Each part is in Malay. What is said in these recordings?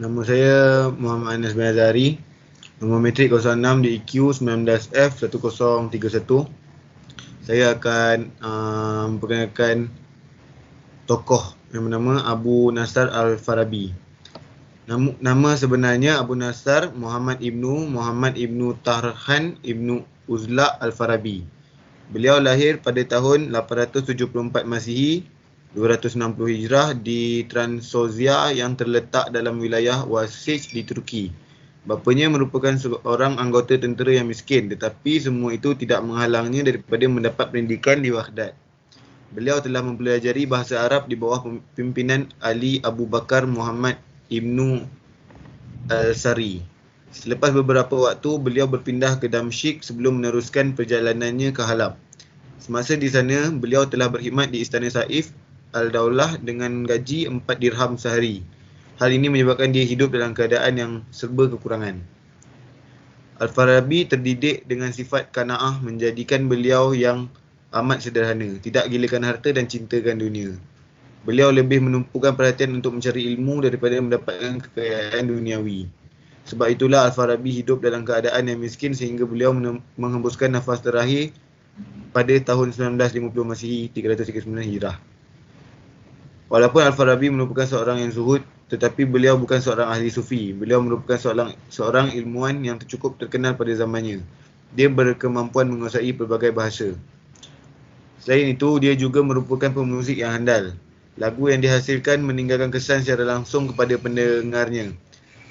Nama saya Muhammad Anas bin Azari. Nombor metrik 06 DEQ 19F1031. Saya akan memperkenalkan tokoh yang bernama Abu Nasr Al-Farabi. Nama sebenarnya Abu Nasr Muhammad Ibnu Tarkhan Ibnu Uzla Al-Farabi. Beliau lahir pada tahun 874 Masihi, 260 Hijrah di Transozia yang terletak dalam wilayah Wasij di Turki. Bapanya merupakan seorang anggota tentera yang miskin, tetapi semua itu tidak menghalangnya daripada mendapat pendidikan di Baghdad. Beliau telah mempelajari bahasa Arab di bawah pimpinan Ali Abu Bakar Muhammad Ibnu Al-Sari. Selepas beberapa waktu, beliau berpindah ke Damsyik sebelum meneruskan perjalanannya ke Halab. Semasa di sana, beliau telah berkhidmat di Istana Saif Al-Daulah dengan gaji 4 dirham sehari. Hal ini menyebabkan dia hidup dalam keadaan yang serba kekurangan. Al-Farabi terdidik dengan sifat qanaah menjadikan beliau yang amat sederhana, tidak gilakan harta dan cintakan dunia. Beliau lebih menumpukan perhatian untuk mencari ilmu daripada mendapatkan kekayaan duniawi. Sebab itulah Al-Farabi hidup dalam keadaan yang miskin sehingga beliau menghembuskan nafas terakhir pada tahun 1950 Masihi, 339 Hijrah. Walaupun Al-Farabi merupakan seorang yang zuhud, tetapi beliau bukan seorang ahli sufi. Beliau merupakan seorang ilmuwan yang cukup terkenal pada zamannya. Dia berkemampuan menguasai pelbagai bahasa. Selain itu, dia juga merupakan pemuzik yang handal. Lagu yang dihasilkan meninggalkan kesan secara langsung kepada pendengarnya.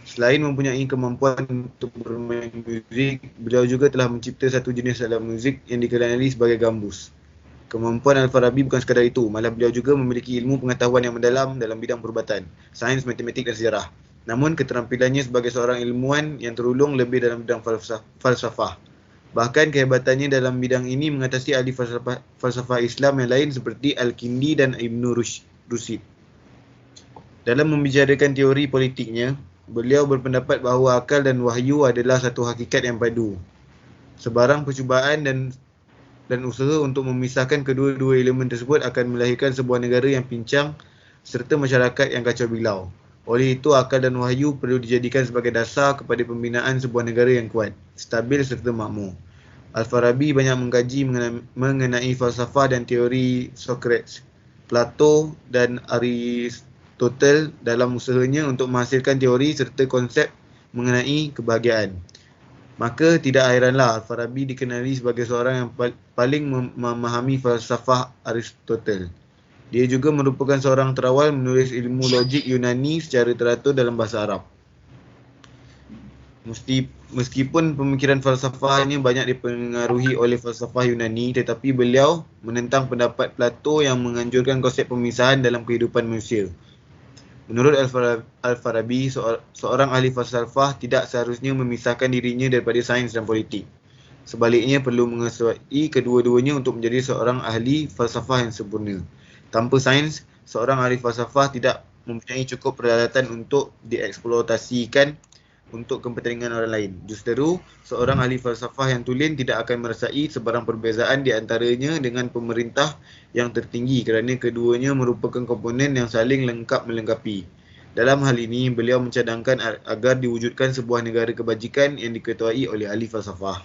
Selain mempunyai kemampuan untuk bermain muzik, beliau juga telah mencipta satu jenis alat muzik yang dikenali sebagai gambus. Kemampuan Al-Farabi bukan sekadar itu, malah beliau juga memiliki ilmu pengetahuan yang mendalam dalam bidang perubatan, sains, matematik dan sejarah. Namun keterampilannya sebagai seorang ilmuwan yang terulung lebih dalam bidang falsafah. Bahkan kehebatannya dalam bidang ini mengatasi ahli falsafah Islam yang lain seperti Al-Kindi dan Ibn Rushd. Dalam membicarakan teori politiknya, beliau berpendapat bahawa akal dan wahyu adalah satu hakikat yang padu. Sebarang percubaan dan usaha untuk memisahkan kedua-dua elemen tersebut akan melahirkan sebuah negara yang pincang serta masyarakat yang kacau bilau. Oleh itu, akal dan wahyu perlu dijadikan sebagai dasar kepada pembinaan sebuah negara yang kuat, stabil serta makmur. Al-Farabi banyak mengkaji mengenai falsafah dan teori Socrates, Plato dan Aristotle dalam usahanya untuk menghasilkan teori serta konsep mengenai kebahagiaan. Maka tidak hairanlah Al-Farabi dikenali sebagai seorang yang paling memahami falsafah Aristotle. Dia juga merupakan seorang terawal menulis ilmu logik Yunani secara teratur dalam bahasa Arab. Meskipun pemikiran falsafahnya banyak dipengaruhi oleh falsafah Yunani, tetapi beliau menentang pendapat Plato yang menganjurkan konsep pemisahan dalam kehidupan manusia. Menurut Al-Farabi, seorang ahli falsafah tidak seharusnya memisahkan dirinya daripada sains dan politik. Sebaliknya, perlu mengesuai kedua-duanya untuk menjadi seorang ahli falsafah yang sempurna. Tanpa sains, seorang ahli falsafah tidak mempunyai cukup peralatan untuk dieksploitasikan untuk kepentingan orang lain. Justeru, seorang ahli falsafah yang tulen tidak akan merasai sebarang perbezaan di antaranya dengan pemerintah yang tertinggi kerana keduanya merupakan komponen yang saling lengkap melengkapi. Dalam hal ini, beliau mencadangkan agar diwujudkan sebuah negara kebajikan yang diketuai oleh ahli falsafah.